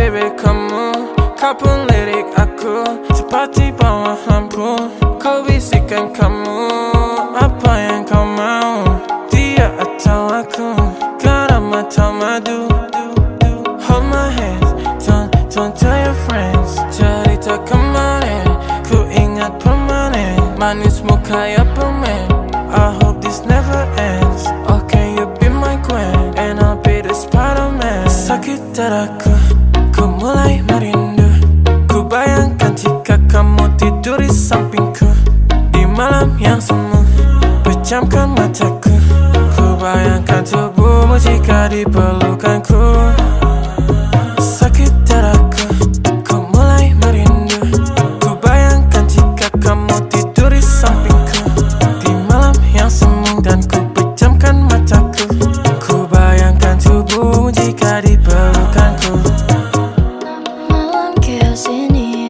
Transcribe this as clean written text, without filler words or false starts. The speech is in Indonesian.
baby kamu, kau pun lirik aku seperti bawah lampu. Kau bisikan kamu, apa yang kau mau, dia atau aku, garam atau madu. Hold my hands, don't tell your friends. Cerita kemarin, ku ingat permanen, manismu kayak permen. I hope this never ends. Okay, you be my queen, and I'll be the Spider-Man. Sakit dadaku, ku mulai merindu. Ku bayangkan jika kamu tidur di sampingku di malam yang semu. Pejamkan mataku, ku bayangkan tubuhmu jika di pelukanku. Sakit dadaku, ku mulai merindu. Ku bayangkan jika kamu tidur di sampingku di malam yang semu. Dan ku pejamkan mataku, ku bayangkan tubuhmu jika di pelukanku.